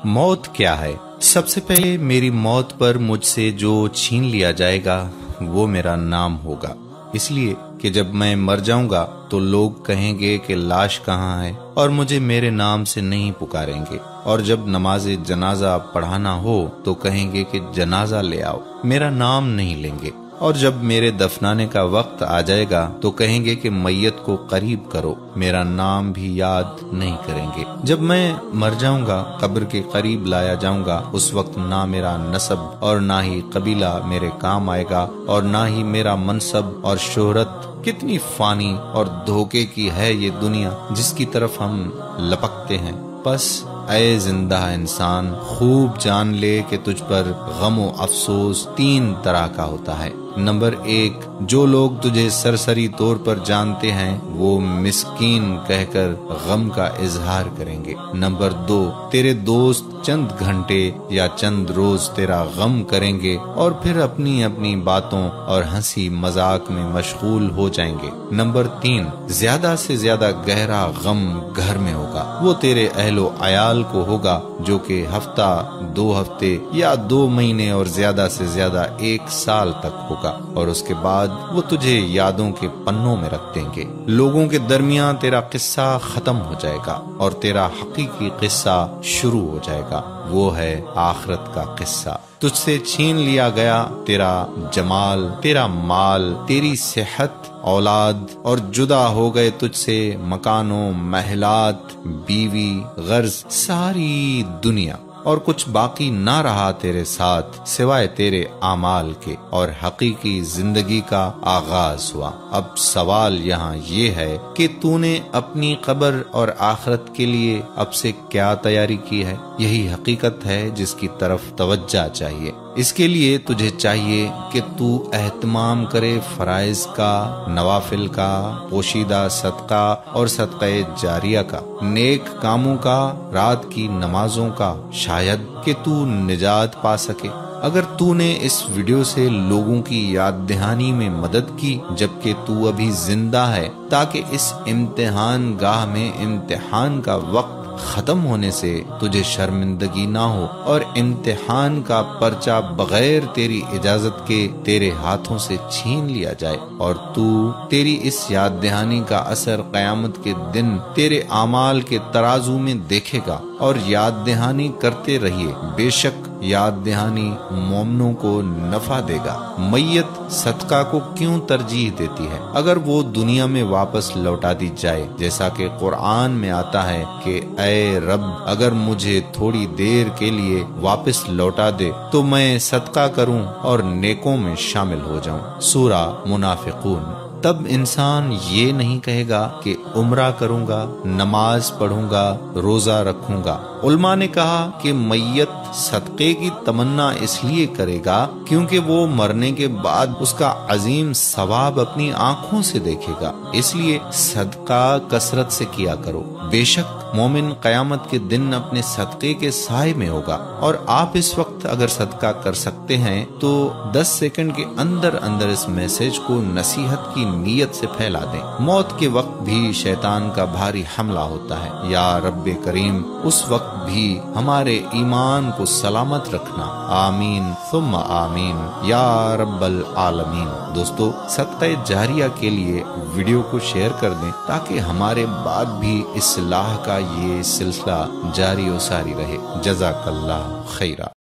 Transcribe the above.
मौत क्या है? सबसे पहले मेरी मौत पर मुझसे जो छीन लिया जाएगा वो मेरा नाम होगा, इसलिए कि जब मैं मर जाऊंगा तो लोग कहेंगे कि लाश कहाँ है और मुझे मेरे नाम से नहीं पुकारेंगे। और जब नमाज जनाजा पढ़ाना हो तो कहेंगे कि जनाजा ले आओ, मेरा नाम नहीं लेंगे। और जब मेरे दफनाने का वक्त आ जाएगा तो कहेंगे कि मैयत को करीब करो, मेरा नाम भी याद नहीं करेंगे। जब मैं मर जाऊंगा, कब्र के करीब लाया जाऊंगा, उस वक्त ना मेरा नसब और ना ही कबीला मेरे काम आएगा और ना ही मेरा मनसब और शोहरत। कितनी फानी और धोखे की है ये दुनिया जिसकी तरफ हम लपकते हैं। बस ऐ जिंदा इंसान, खूब जान ले कि तुझ पर गम और अफसोस तीन तरह का होता है। नंबर 1, जो लोग तुझे सरसरी तौर पर जानते हैं वो मिस्कीन कहकर गम का इजहार करेंगे। नंबर 2, तेरे दोस्त चंद घंटे या चंद रोज तेरा गम करेंगे और फिर अपनी अपनी बातों और हंसी मजाक में मशगूल हो जाएंगे। नंबर 3, ज्यादा से ज्यादा गहरा गम घर में होगा, वो तेरे अहलो अयाल को होगा, जो कि हफ्ता 2 हफ्ते या 2 महीने और ज्यादा से ज्यादा 1 साल तक होगा। और उसके बाद वो तुझे यादों के पन्नों में रख देंगे। लोगों के दरमियान तेरा किस्सा खत्म हो जाएगा और तेरा हकीकी किस्सा शुरू हो जाएगा, वो है आखिरत का किस्सा। तुझसे छीन लिया गया तेरा जमाल, तेरा माल, तेरी सेहत, औलाद, और जुदा हो गए तुझसे मकानों, महलात, बीवी, गर्ज, सारी दुनिया, और कुछ बाकी ना रहा तेरे साथ सिवाय तेरे आमाल के, और हकीकी जिंदगी का आगाज हुआ। अब सवाल यहाँ ये है कि तूने अपनी कब्र और आखिरत के लिए अब से क्या तैयारी की है? यही हकीकत है जिसकी तरफ तवज्जो चाहिए। इसके लिए तुझे चाहिए कि तू एहतमाम करे फराइज का, नवाफिल का, पोशीदा सदका और सदक़े जारिया का, नेक कामों का, रात की नमाजों का, शायद कि तू निजात पा सके। अगर तूने इस वीडियो से लोगों की याद दहानी में मदद की जबकि तू अभी जिंदा है, ताकि इस इम्तिहान गाह में इम्तिहान का वक्त खत्म होने से तुझे शर्मिंदगी ना हो और इम्तिहान का पर्चा बगैर तेरी इजाजत के तेरे हाथों से छीन लिया जाए, और तू तेरी इस याद दहानी का असर क़यामत के दिन तेरे आमाल के तराजू में देखेगा। और याद दहानी करते रहिए, बेशक याद दहानी मोमनों को नफा देगा। मैयत सदका को क्यों तरजीह देती है? अगर वो दुनिया में वापस लौटा दी जाए, जैसा कि कुरान में आता है कि ऐ रब, अगर मुझे थोड़ी देर के लिए वापस लौटा दे तो मैं सदका करूं और नेकों में शामिल हो जाऊं। सूरा मुनाफिकून। तब इंसान ये नहीं कहेगा कि उम्रा करूंगा, नमाज पढ़ूंगा, रोजा रखूंगा। उलमा ने कहा कि मैयत सदक़े की तमन्ना इसलिए करेगा क्योंकि वो मरने के बाद उसका अजीम सवाब अपनी आंखों से देखेगा, इसलिए सदका कसरत से किया करो। बेशक मोमिन क़यामत के दिन अपने सदक़े के साए में होगा। और आप इस वक्त अगर सदका कर सकते हैं तो 10 सेकंड के अंदर अंदर इस मैसेज को नसीहत की नीयत से फैला दें। मौत के वक्त भी शैतान का भारी हमला होता है। या रब्बे करीम, उस वक्त भी हमारे ईमान को सलामत रखना। आमीन सुम्मा आमीन या रब्बल आलमीन। दोस्तों, सदक़े जारिया के लिए वीडियो को शेयर कर दें ताकि हमारे बाद भी इस्लाह का ये सिलसिला जारी और सारी रहे। जज़ाकल्लाह खैरा।